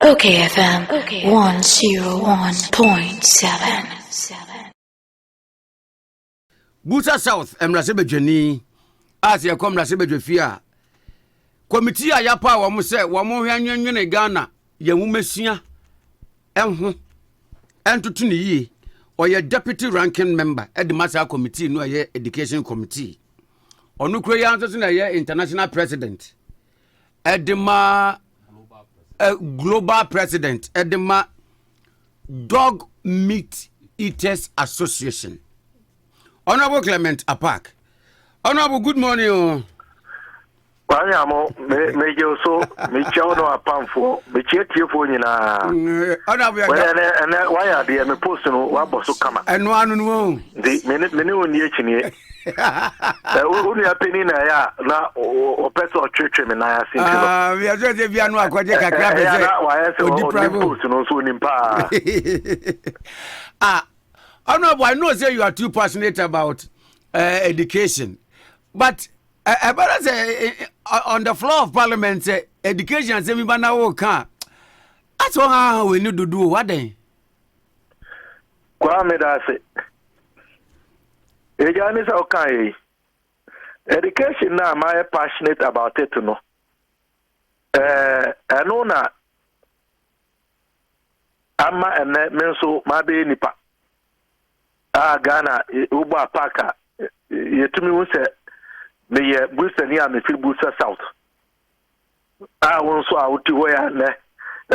okayfm 101.7. Busa South emrase bedwani as ye kom rase bedwafia committee a yapa wo mo se wo mo hwanwenwene Ghana ye nwumasua enho entutu ne yie oye deputy ranking member edimasa committee no ye education committee onu kro ya nso na ye international president edima global president edima dog meat eaters association. Honorable Clement Apaak. Honorable, good morning. Kwanyamo me so me chawo no apamfo me chietiefo nyina. Honorable, why are they me post no wa boso kama. Eno anu no. Ndi me oni echinie. Unu ya peni na ya na opeso twetwe me na ya sinti no. We are just bia no akwaje kakra be say. Wa ya se o post no so ni pa. Honorable, I know say you are too passionate about education, but about say on the floor of parliament, education say me bana wo kan. That's what we need to do. What then? Kwa me da se. Ejani sa okan education na am I passionate about it no. Eno na ama ene menso ma be nipa. Ghana Ubo Apaak yetumi wu se me ye Busani a me fi Busa South won so a wuti ho ya ne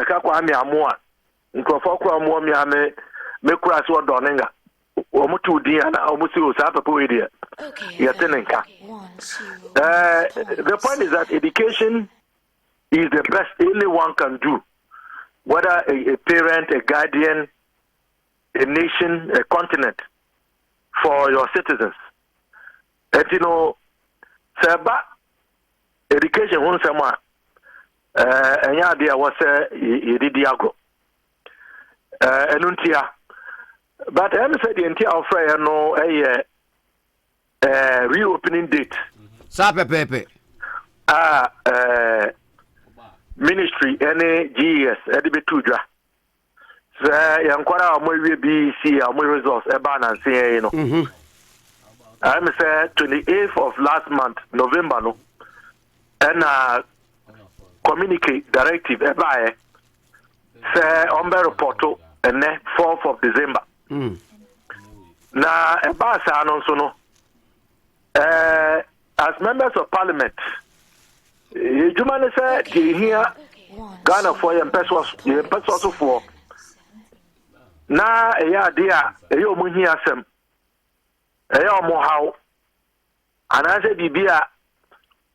ka kwa me amoa nkofo kwa mo me ame me kura so donenga o mutu din ana o musi o sa papa we dia yetenenka. The point is that education is the best anyone can do, whether a parent, a guardian, a nation, a continent, for your citizens. And you know, Seba education won sama and ya dia was Diago. Enuntia. But I said the entire offer no a reopening date. Sape pepe. Ministry any GES Edibetudra. So yankwara amwe BC amwe results eba na nse you know. I'm say 28th of last month November no and communicate directive eba say ombe reporto and 4th of December. Na eba sa anonso no as members of parliament you man say here Ghana for your person for na eya dia eya omuhi asem eya omohaw anase bibia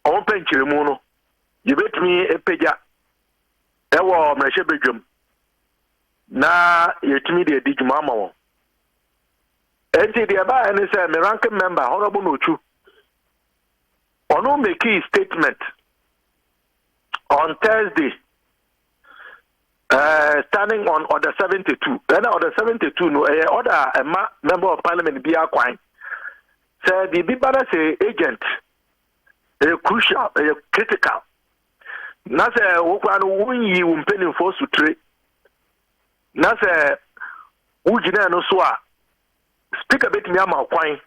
on penchiremu no yebetumi epeja ewo mrehye bedwam na yetumi de diguma amawo enti de ba ene say me ranking member honorable Nochu ono make a statement on Thursday standing on order 72. Then order 72 no order a member of parliament be acquired. Say the bibana say agent crucial critical. Na say wokwano wunyi wumpeni for sutre. Na say wujina no so a speak a bit me ama kwan.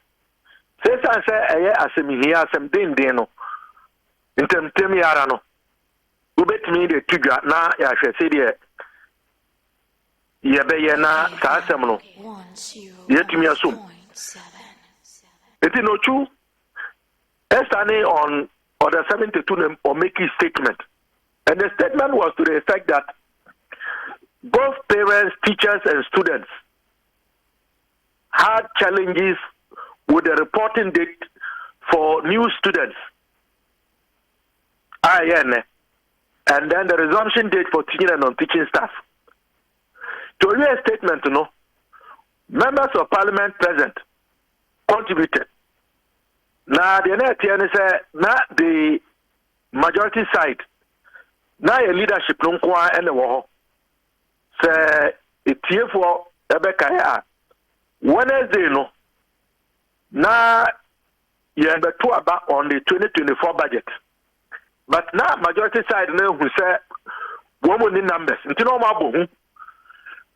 Say asem here asem den no. Intem yara no. Ubet me de tudwa na ya hwe say de yebeye na ka asem no yetumi asum eti no chu estane on order 72 or make a statement, and the statement was to the effect that both parents, teachers and students had challenges with the reporting date for new students and then the resumption date for teaching and non-teaching staff. To read a statement, members of parliament present contributed. Now, the NATN said, not the majority side, now a leadership and the war. Say, it's here for Ebeka. Wednesday, no. Now, you have to about on the 2024 budget. But now, majority side, who say, we woman in numbers. Into no mabu.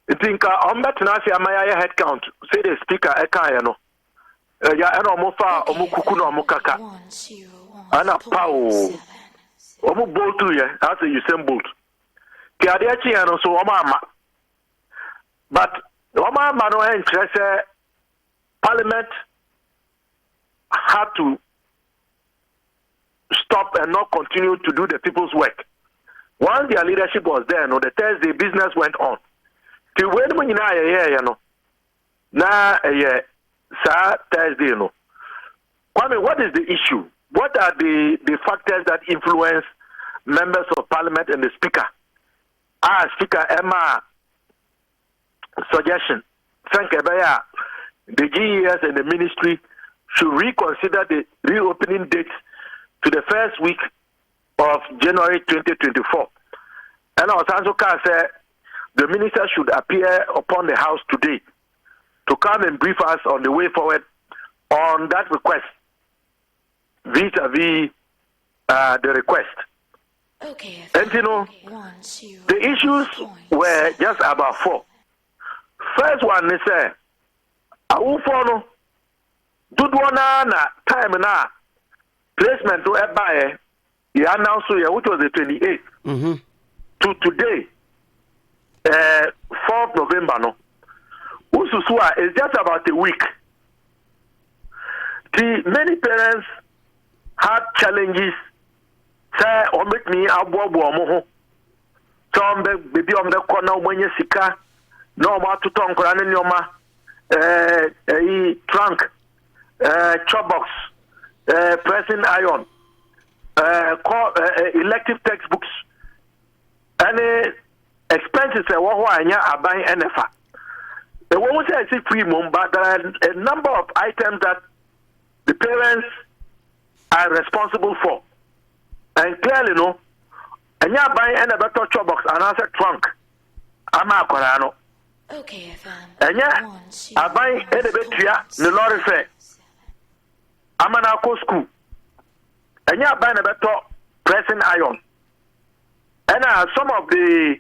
I think on that Nasia Maya head count, say the speaker Ekayano. Ya ano mofa omukuku no omukaka. Ana pao. Omu boltu ye, as you same bolt. Ki ade achi ano so oma. But oma no interest Parliament had to stop and not continue to do the people's work. Once their leadership was there, no, the Thursday business went on. Till when you know, na Thursday, no. Kwame, what is the issue? What are the factors that influence members of Parliament and the Speaker? Speaker Emma suggestion. Thank you, the GES and the ministry should reconsider the reopening dates to the first week of January 2024. And also said the minister should appear upon the House today to come and brief us on the way forward on that request vis-a-vis the request. Okay. And you know, the issues were just about 4. First one is awufo dodo na time na placement to ebaye he announced which was the 28th to today 4th November no ususua is just about a week. Many parents had challenges say o make me abobo omo ho some baby on the corner omonye sika no ma to tonkora ne nyoma trunk, chop box, pressing iron, elective textbooks, any expenses are buying NFA. The one say I see free mom, but there are a number of items that the parents are responsible for. And clearly, no, and you are buying any better chop box and answer trunk. I'm a Korano. Okay, and yeah, I buy a bit here, the lorry fair. I'm an alcohol school. And yeah, buying a better pressing iron. And some of the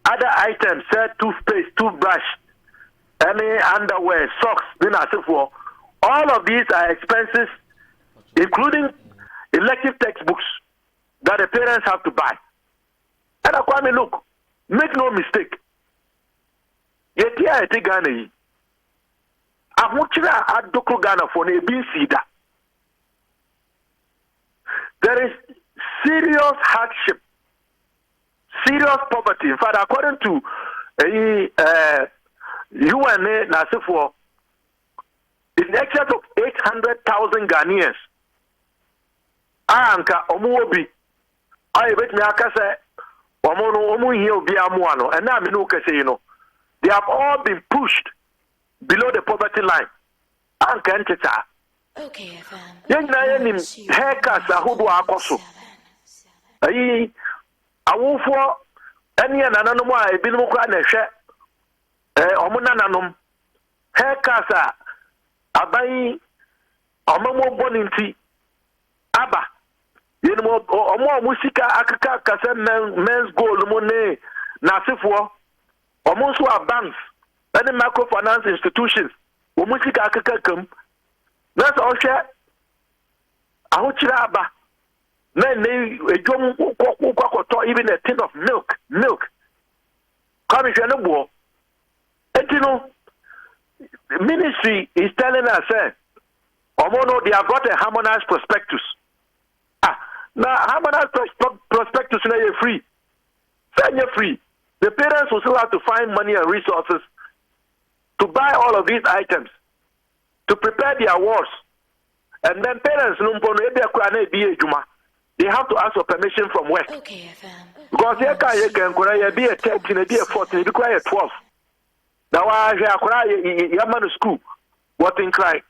other items, say toothpaste, toothbrush, any underwear, socks, for all of these are expenses, including elective textbooks that the parents have to buy. And I mean, look, make no mistake. Yeti a eti Ghana yi ahokyere a adoko Ghana for na ebi sida. There is serious hardship, serious poverty. In fact, according to UN Nasifo, in excess of 800,000 Ghanaians anka omuobi ayi betimi aka se omu hie obi amuano and na me no kase you know. They have all been pushed below the poverty line. Okay, young Nayanim haircuts are who do akoso. Awufo any ananoma a binumuka neshe omunananum haircuts are abai omomo boninti aba yenmo omo musika akaka kase men's goal mo ne nasifo also are banks, any microfinance institutions, Womusika Akakam. That's all share. Ahochiraba. Then even a tin of milk. Come if you're no war. And you know, the ministry is telling us, Omono, they have got a harmonized prospectus. Now harmonized prospectus now you're free. Then you're free. The parents will still have to find money and resources to buy all of these items, to prepare their awards. And then parents, they have to ask for permission from work. Okay, Because you can be a 13, be a 14, be a 12. Now, I man school, what in cry.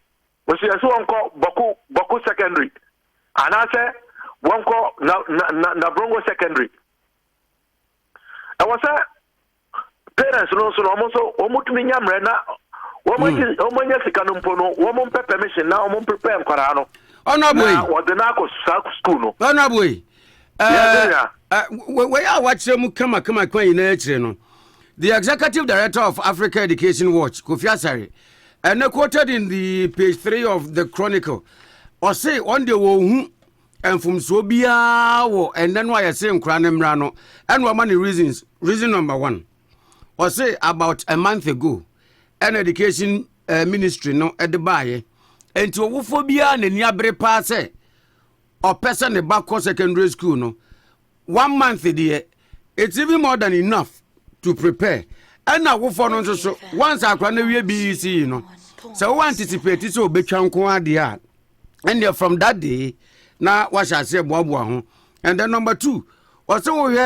Was you one call Boku Secondary. And I said, one call Nabrongo Secondary. I was parents almost woman permission now prepare Corano. Honorable what the narco school no. Honorable Where I watch them come in no. The executive director of Africa Education Watch, Kofi Asare, and quoted in the page 3 of the Chronicle, or say on the wo and from Sobia, and then why I say Kranem Rano, and what many reasons. Reason number 1, or say about a month ago, an education ministry no at the buy, and to Wophobia and Yabre Passe, or person the back secondary school no. 1 month a day, it's even more than enough to prepare. And now we for so once I can we BEC, you know. So we anticipate it so be chanko dia. And from that day, now what shall I say bobo. And then number 2, also we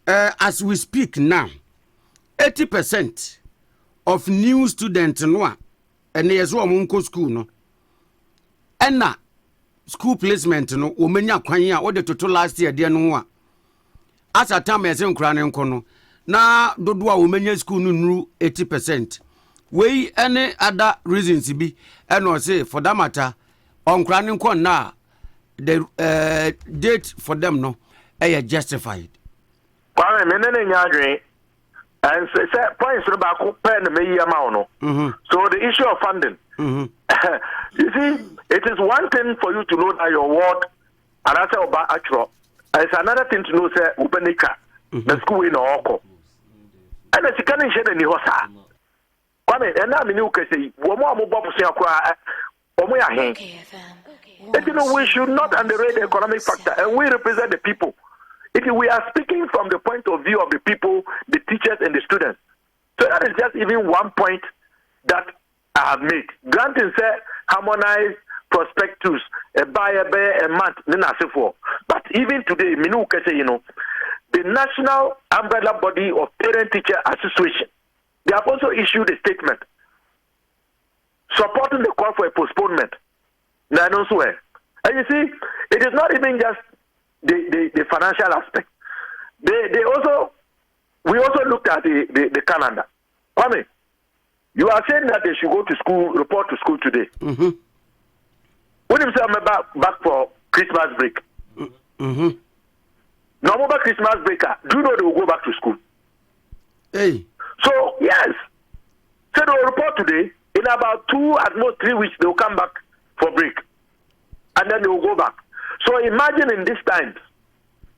as we speak now, 80% of new students no and they so munko school no. And na school placement no omenya kwan a wo de toto last year de no a as a time ese nkura ne nko no na dodo a omenya school no nuru 80%. We any other reasons bi and or say for that matter on nkura ne nko na the date for them no justified. Kwame menene nyadwe and say points no ba ko pen me yi ama no. So the issue of funding. You see, it is one thing for you to know that your ward and I say about actual. It's another thing to know say ubenika the school in Oko. And the can share the hosa. Kwame and na me you can say wo mo amo bobo se akwa omo ya hen. You know, we should not underrate the economic factor, and we represent the people. If we are speaking from the point of view of the people, the teachers and the students. So that is just even one point that I have made. Granting say harmonized prospectus, a buyer, a month, but even today, you know, the National Umbrella Body of Parent Teacher Association, they have also issued a statement supporting the call for a postponement. And you see, it is not even just the financial aspect. We also looked at the calendar. Kwame, you are saying that they should go to school, report to school today. When you say I'm back for Christmas break, no more Christmas break. Do you know they will go back to school? Hey. So yes, so they will report today. In about 2 at most 3 weeks, they will come back for break, and then they will go back. So imagine in these times,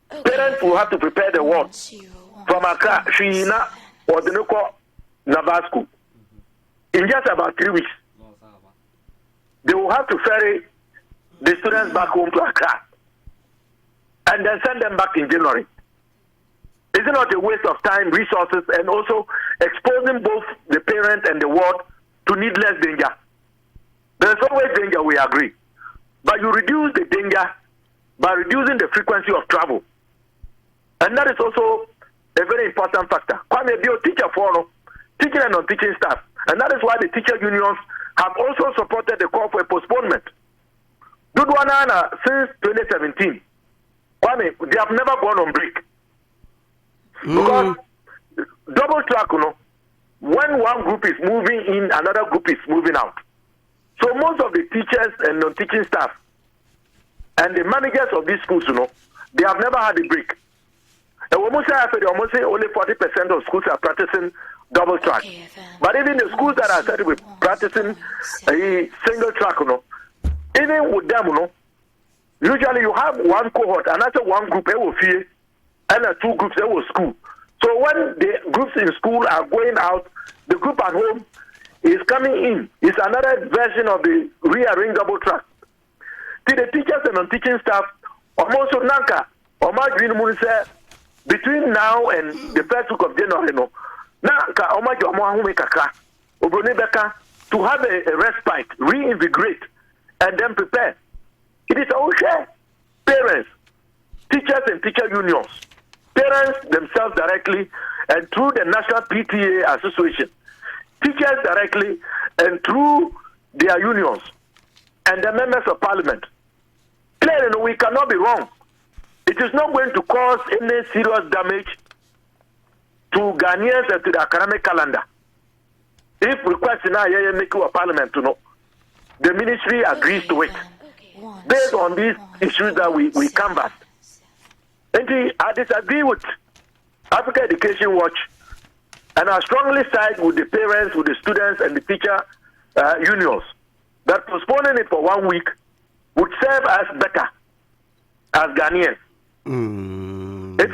parents will have to prepare the world from Accra, Shina, or the Noko Nabasco. In just about 3 weeks, they will have to ferry the students back home to Accra and then send them back in January. Is it not a waste of time, resources, and also exposing both the parent and the world to needless danger? There is always danger, we agree. But you reduce the danger by reducing the frequency of travel. And that is also a very important factor. Kwame, be a teacher for teaching and non-teaching staff. And that is why the teacher unions have also supported the call for a postponement. Dudwanana, since 2017, Kwame, they have never gone on break. Because double track, when one group is moving in, another group is moving out. So most of the teachers and non-teaching staff and the managers of these schools, they have never had a break. And almost say only 40% of schools are practicing double track. But even the schools that are started with practicing a single track, even with them, usually you have one cohort, and after one group, they will fear, and 2 groups, they will school. So when the groups in school are going out, the group at home is coming in. It's another version of the rearranged double track. See, the teachers and non-teaching staff, almost Nanka, or between now and the first week of January, to have a respite, reinvigorate, and then prepare. It is our share. Parents, teachers and teacher unions, parents themselves directly, and through the National PTA Association, teachers directly, and through their unions, and the members of parliament. Clearly, we cannot be wrong. It is not going to cause any serious damage to Ghanaians and to the academic calendar. If requesting a make a parliament to know, the ministry agrees to it. Based on these issues that we canvassed. And I disagree with Africa Education Watch, and I strongly side with the parents, with the students, and the teacher unions that postponing it for 1 week would serve us better as Ghanaians. It's,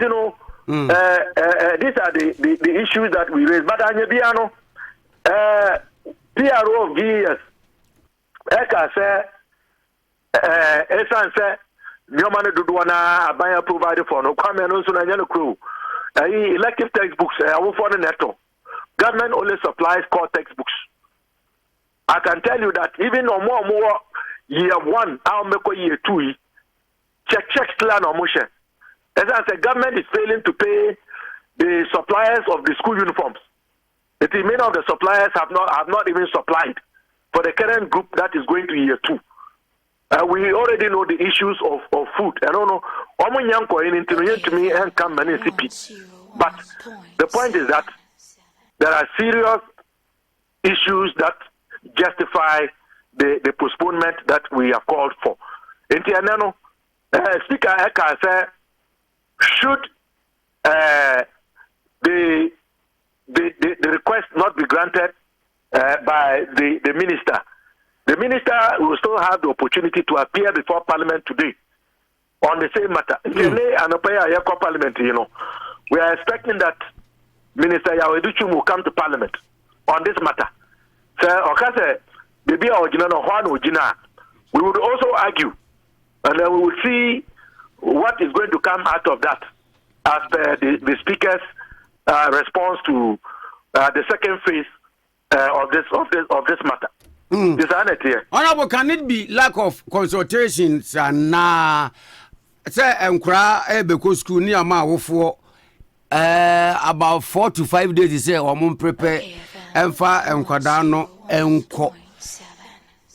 these are the issues that we raise. But Anyabiano, PRO of GES, Eka say, Esan say, Nyomane Duduana, Abaya provided for no Kwame no Sunanyano crew. Elective textbooks, I will for the netto. Government only supplies core textbooks. I can tell you that even no more year 1, I'll make year 2. Check plan or motion. As I said, government is failing to pay the suppliers of the school uniforms. Many of the suppliers have not even supplied for the current group that is going to year 2. We already know the issues of food. I don't know. But the point is that there are serious issues that justify the postponement that we have called for. Speaker Eka said, should the request not be granted by the minister will still have the opportunity to appear before Parliament today on the same matter. Parliament, we are expecting that Minister Yaweduchum will come to Parliament on this matter. So, we would also argue, and then we will see what is going to come out of that as per the Speaker's response to the second phase of this matter. Honorable, can it be lack of consultations and say because school near ma for about 4 to 5 days? He say prepare and kwadano enko.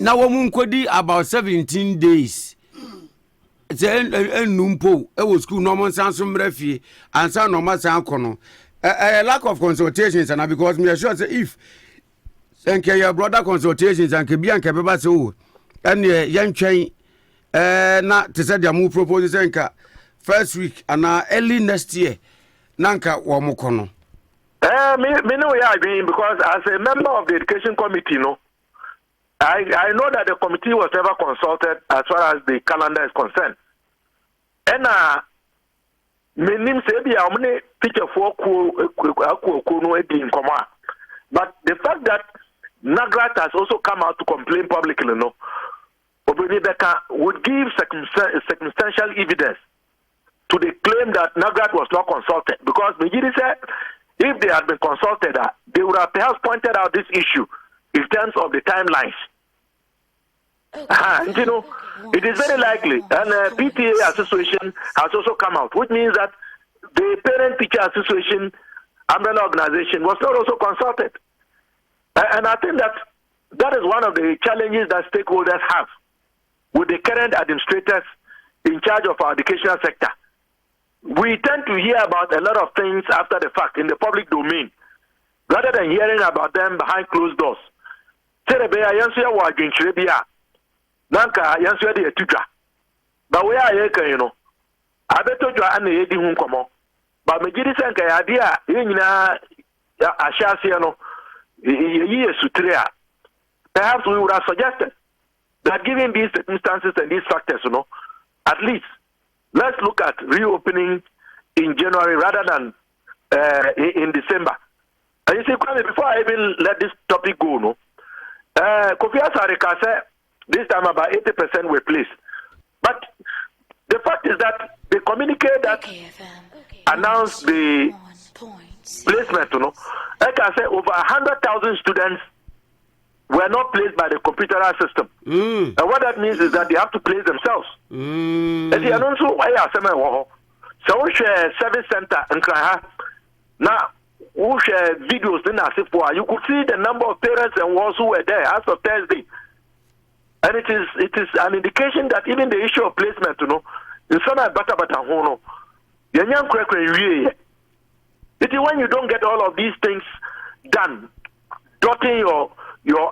Now kodi about 17 days. Say numpo e was school normal sansum refie and san normal san kono. Lack of consultations and because me sure say if and your brother consultations and kebi and kebeba so and yan twen na to say dia move propose nka first week and early next year nanka wo mokono me know where I mean, because as a member of the education committee, I know that the committee was never consulted as far as the calendar is concerned. And teacher for but the fact that Nagrat has also come out to complain publicly, would give circumstantial evidence to the claim that Nagrat was not consulted, because Mijiri said if they had been consulted, they would have perhaps pointed out this issue in terms of the timelines. And it is very likely, and PTA Association has also come out, which means that the Parent Teacher Association umbrella organization was not also consulted. And I think that is one of the challenges that stakeholders have with the current administrators in charge of our educational sector. We tend to hear about a lot of things after the fact in the public domain, rather than hearing about them behind closed doors. But we are I bet you are an eating home. But Majidi Sanka idea, perhaps we would have suggested that given these circumstances and these factors, at least let's look at reopening in January rather than in December. And you see, before I even let this topic go, Kofi Asarika said this time about 80% were placed. But the fact is that the communique that announced the placement, like I said, over 100,000 students were not placed by the computerized system. And what that means is that they have to place themselves. And the announce why I say, so we share service center in Kraha. Now, we share videos in Asifwa. You could see the number of parents and ones who were there as of Thursday. And it is an indication that even the issue of placement, in some bata it is when you don't get all of these things done, dotting your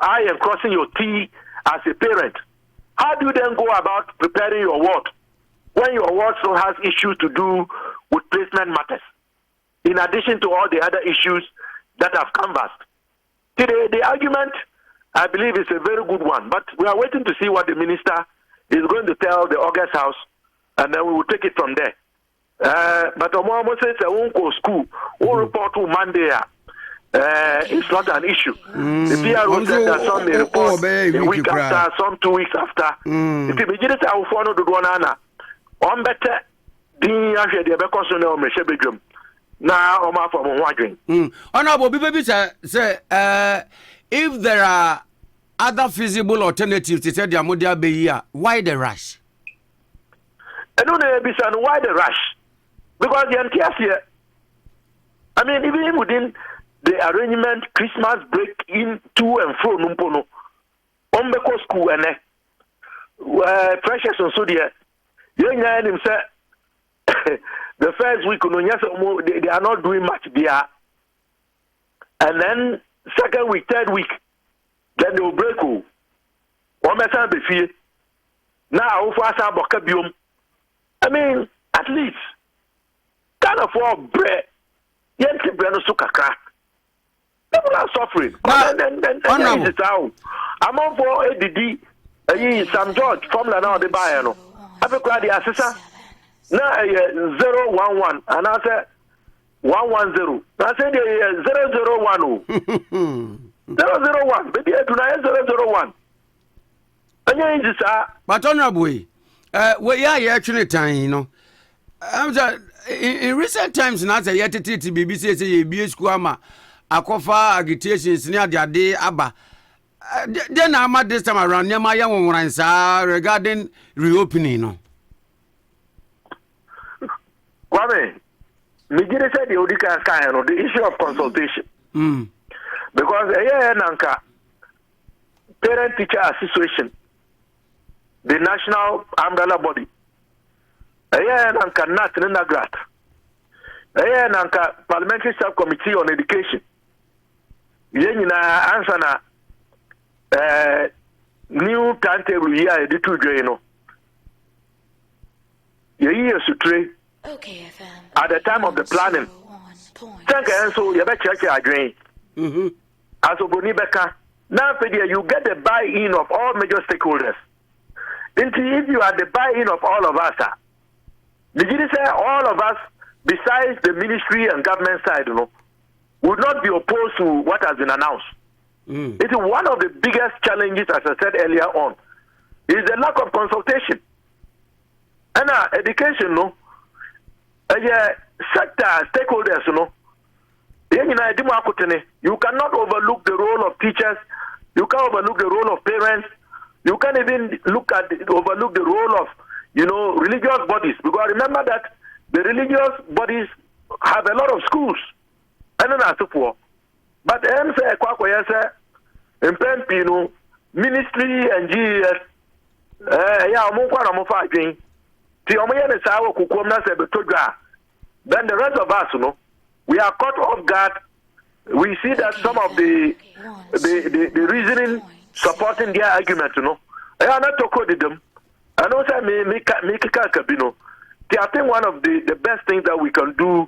I and crossing your T as a parent, how do you then go about preparing your ward when your ward still has issues to do with placement matters, in addition to all the other issues that have canvassed. Today, the argument, I believe, is a very good one, but we are waiting to see what the minister is going to tell the August House, and then we will take it from there. But Omo says I won't go school, or report to Monday. It's not an issue. The PRO said that some may report a week after, some 2 weeks after. If you begin to follow the one, on better, the Becoson or Meshebedrum. Now, Oma from Wadring. Honorable Baby say, if there are other feasible alternatives to say the Amodia Beya, why the rush? I don't know why the rush. Because the NTS here, I mean, even within the arrangement, Christmas break in to and fro, Numpono, Ombeko school and precious and so there. Young man himself, the first week, they are not doing much there. And then, second week, third week, then they will break. One person be fear. Now, for us, I mean, at least, kind of for bread, yet bread no sukakra. People are suffering. Then it's out. I'm on for ADD, Sam George, formula now, the buyer. No, I've got the assessor. Now, 011, and I said 110. I said 001. 001, maybe I do not 001. And you but honorable, we are actually time, you know. In recent times, now say yet BBC say BS Kuama, Akofa agitations near the day Abba. Then I'm at this time around near my young ones regarding reopening. No, Kwame, Mijiri said the Odika Sky, the issue of consultation. Because Nanka Parent Teacher Association, the national umbrella body. Nanka Nat Nagrat. Nanka Parliamentary Subcommittee on Education. Yenina answer new timetable here the two draino. Year sutre. OKFM. At the time of the planning. Thank you, so you better check your drain. As Obonibeka, now you get the buy-in of all major stakeholders. If you are the buy-in of all of us, did you say all of us, besides the ministry and government side, would not be opposed to what has been announced? It is one of the biggest challenges, as I said earlier on, is the lack of consultation. And education, sector stakeholders, you cannot overlook the role of teachers. You can't overlook the role of parents. You can't even overlook the role of, religious bodies. Because remember that the religious bodies have a lot of schools. And then so forth. But ministry and GES, then the rest of us, we are caught off guard. We see that some of the reasoning supporting their argument, I am not talking them. And also, I think one of the best things that we can do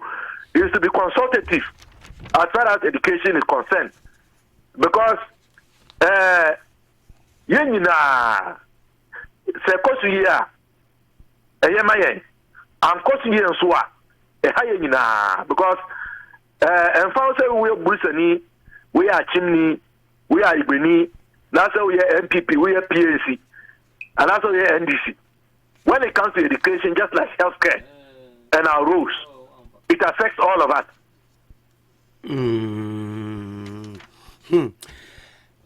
is to be consultative as far as education is concerned. Because, because and found say we are Brusani, we are Chimney, we are Ibini, that's how we are MPP, we are PAC, and that's how we are NDC. When it comes to education, just like healthcare and our rules, it affects all of us.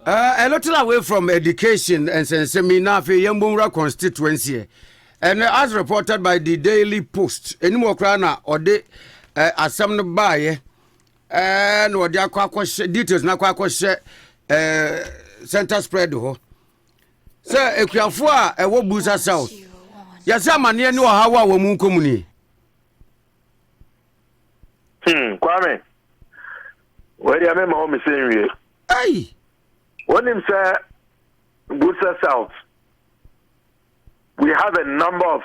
A little away from education and seminar for Yambumra constituency, and as reported by the Daily Post, any more crana or the assembly by and what they are details na kwa share center spread ho. Sir, ekuafo a ewo Busa South. Yasa mane ni ohawa wo mu komuni. Kwame. Where you am home saying Hey. When him say Busa South, we have a number of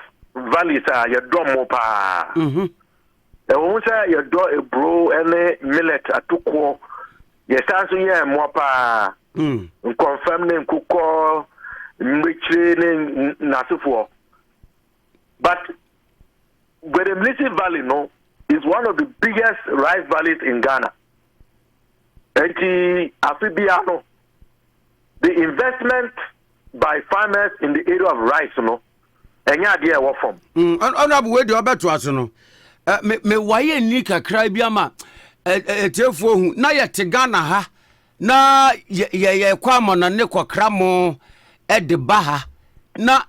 valleys are your domopa. The one say your door a bro and millet at tuko. Yes, answer yeah, mopa. Confirm name kuko, training nasufo. But Gwenemlisi Valley, no, is one of the biggest rice valleys in Ghana. And the investment by farmers in the area of rice, no, and yeah, dear, what from? Honorable, where do you bet to us, no? Me why nika cry biama, therefore, na ya Ghana ha, na ye kwamo na neko kramo, de baha, na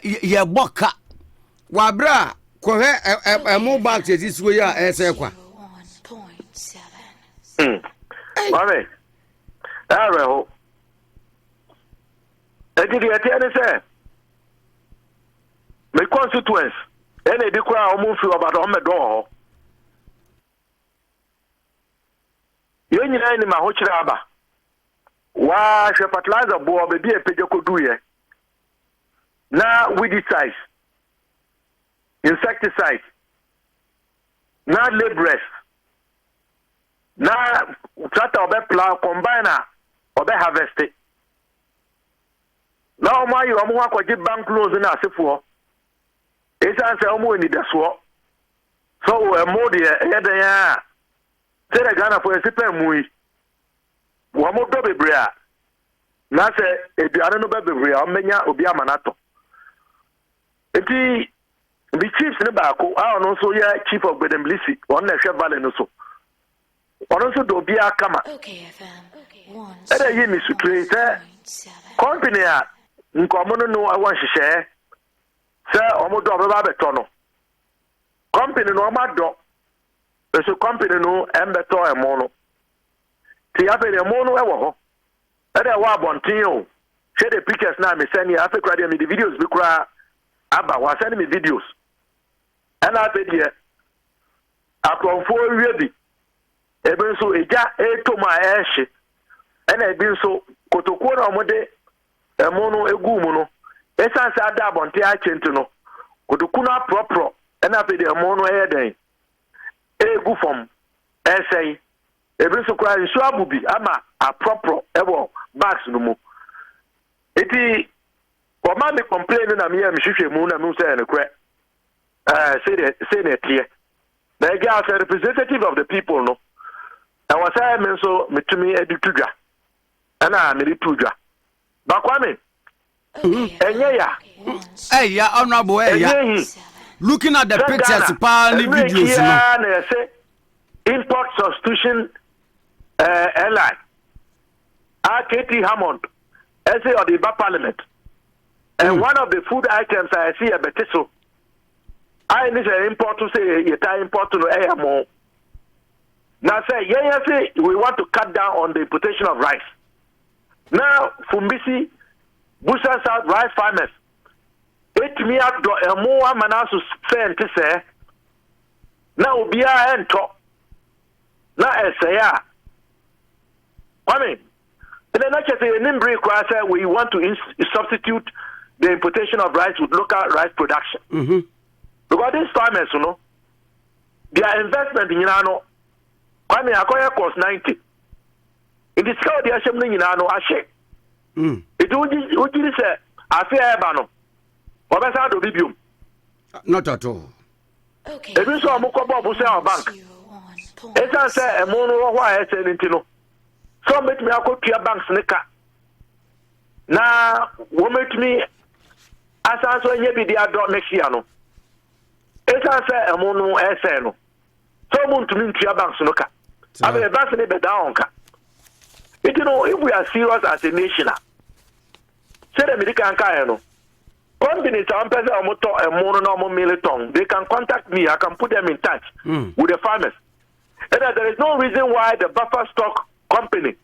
ye boka, wabra, kwa he mobile this way, say kwa. 1.7. Mame, ho. Say, my constituents, and they declare move you about on the door. You ain't in my hochaba. Why, she fertilizer board, baby, a pedico do ye. Now, weedicides, insecticides, now laborers. Na tractor obe plow combiner obe harvest it. Na o ma yi o mo akwaji bank loans na asefo. Esa se o mo ni daso. So we mo de e de ya. Se de Ghana for sipa mu yi. Wo mo do bebre a. Na se eduane no be bebre a o menya obi amanato. Enti the chiefs ne ba ko a ono so ya chief of Bedemblisi on na hwe valley no so. Also do be a kama. okayfm. Eda yi mi sutre say company a nkomo no awon hihye say omodo obeba beto no. Company no omado. So company no embeto emo no. Ti abe emo no ewo ho. Eda wa abontin o. Share the pictures na me send you Africa radio me the videos bi kura aba wa send me videos. And I be there. Akonfo wie bi ebe so eja etoma ehye ena ebi so kotoko na omode emo no egu mu no esanse ada abonte a chenti no kotoko na propro ena pe de emo no eden egu fom esei ebe so kwa nsu abubi ama a propro ebo bags no mu eti o ma me complain na me am hwehwe mu na me say ne kre say ne clear na ga as a representative of the people no. I was saying so metumi edutudwa ana me tudwa bakwame enye ya ya honorable ya looking at the pictures pa ni videos no na say import substitution airline RKT Hammond essay of the parliament and one of the food items I see a betiso I need to import to say yeta import to no more. Now say, say we want to cut down on the importation of rice. Now, Fumbisi, Busa South rice farmers, it me up do a more manasu send to say, now be a end top. Now, I say, I mean, and then I just say, we want to substitute the importation of rice with local rice production. Because these farmers, you know, their investment in Yano. Kwame akoya cost 90. In the scale the assembly in ano ashe. It would say affair bano. Obesa do bibium. Not at all. Okay. Ebi so amukọ bob say our bank. Esa say e mo no wa e say ntino. So met me akotua banks ne ka. Na wo met me asa so enye bi dia do next year no. Esa say e mo no e say no. So mo ntumi ntua banks no ka. I mean, that's a bit down. You know, if we are serious as a nation, say the American Kayano, companies are a motor and mononormal militon. They can contact me, I can put them in touch with the farmers. And there is no reason why the buffer stock company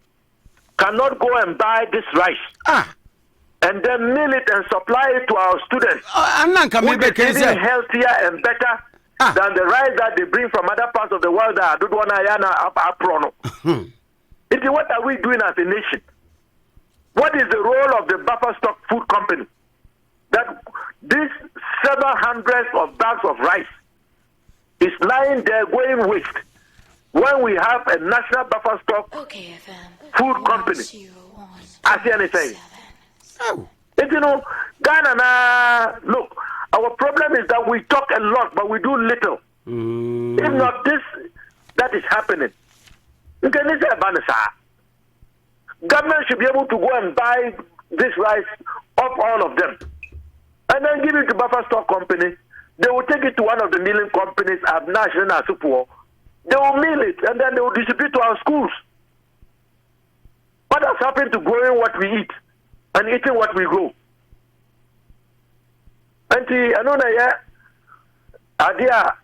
cannot go and buy this rice and then mill it and supply it to our students. Which is even healthier and better than the rice that they bring from other parts of the world that don't want to what are we doing as a nation? What is the role of the buffer stock food company? That this several hundreds of bags of rice is lying there going waste when we have a national buffer stock food company. I see anything. Oh. You know, Ghana, look, our problem is that we talk a lot, but we do little. If not this, that is happening. Government should be able to go and buy this rice of all of them and then give it to buffer stock company. They will take it to one of the milling companies at National Support. They will mill it and then they will distribute to our schools. What has happened to growing what we eat and eating what we grow? Auntie, I know that idea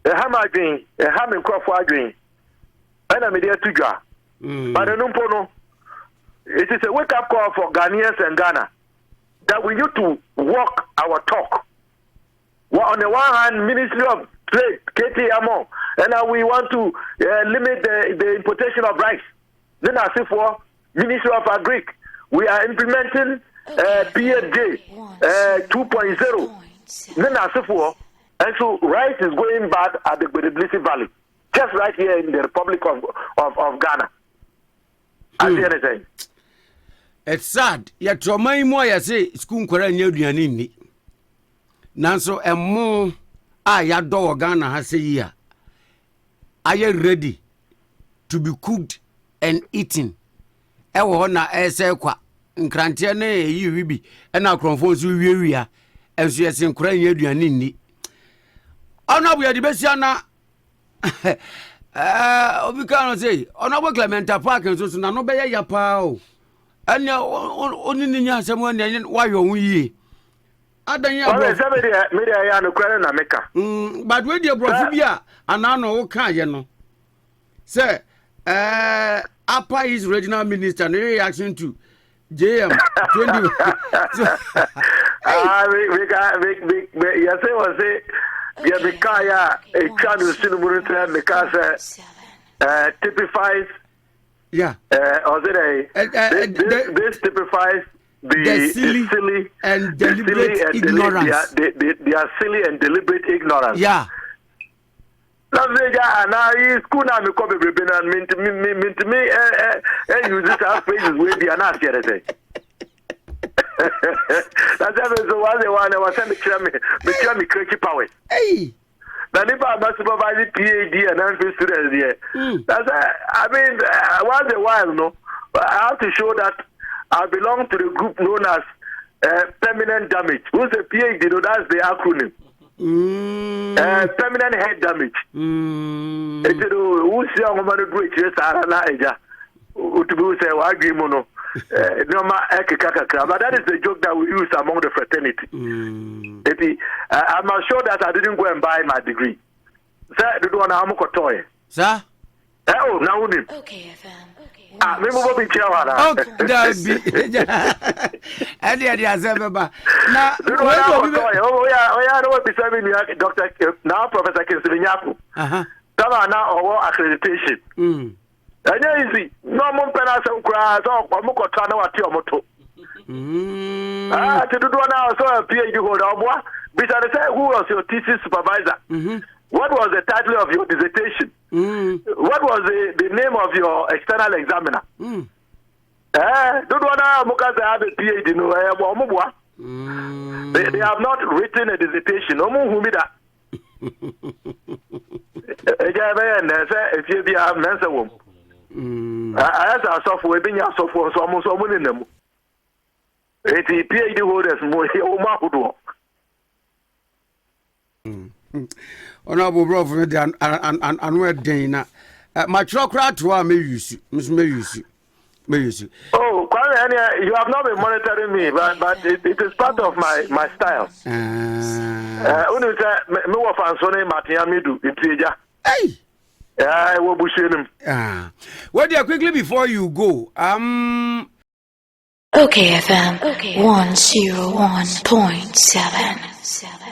a hammer dream, a hamming crop for dream, and I'm there to draw. But I don't know. It is a wake up call for Ghanaians and Ghana that we need to walk our talk. Well, on the one hand, Ministry of Trade, KTMO, and now we want to limit the importation of rice. Then I say for Ministry of Agric, we are implementing PFJ 2.0. Then I say for, and so rice is going bad at the Gbedeblissi Valley, just right here in the Republic of Ghana. I see anything. It's sad. Yet your my more ya say school kwara nyaduane ni. Nanso emo ya do Ghana ha say ya. Are you ready to be cooked and eaten? Ewo ho na ese kwa nkrantie na yi wibi e na kronfo so wiewia enso yesen kwara nyaduane ni. Ona bu ya di besia na obi kan say ona bo Clement Apaak nso na no be ya pa o. Anya onini nya asem anya wayo hu yi adan ya bro media ya no kwere na meka but we dey bro fi bia anano wo kan ye no say Apaak is regional minister no reaction to JM 20 we say was say ya meka ya e chanu sinu murunta meka say typifies. Yeah. This typifies the silly and deliberate ignorance. They are silly and deliberate ignorance. Yeah. Now, school now me come baby and me use this as phrases where they are not here. That's so one I was saying me crazy powers. Hey. Now, if I'm not supervising PhD and MPhil students here, that's I mean, once in a while, no, I have to show that I belong to the group known as permanent damage. Who's a PhD? No, that's the acronym. Permanent head damage. Who's young woman who great yes, Arana Utubu say, "Why agree mono?" But that is the joke that we use among the fraternity. I'm sure that I didn't go and buy my degree. Sir, do one amukotoy. Sir? Oh, now we need. Okay, fam. Maybe we'll be chairman. Oh, that be. And the other now, oh, yeah, I know what be serving you, Doctor. Now, Professor Kinsilinyaku. Now, our accreditation. And easy. No more penance and cries or Mukotana at your motto. To do now, so a PhD holder. Besides, who was your thesis supervisor? What was the title of your dissertation? What was the name of your external examiner? Do now, Mukaza have a PhD. No, they have not written a dissertation. No more who that. If you be a answer woman. I asked our software, being our software, so almost all in them. It's PhD holders more here. Honorable bro for the and Dana. My truck rat to may use you, Miss Mayusi. Oh, you have not been monitoring me, but it is part of my style. Only me wa fansone Matiamidu in Hey! I will bush him. Well, dear, quickly before you go, Okay, FM 101.7.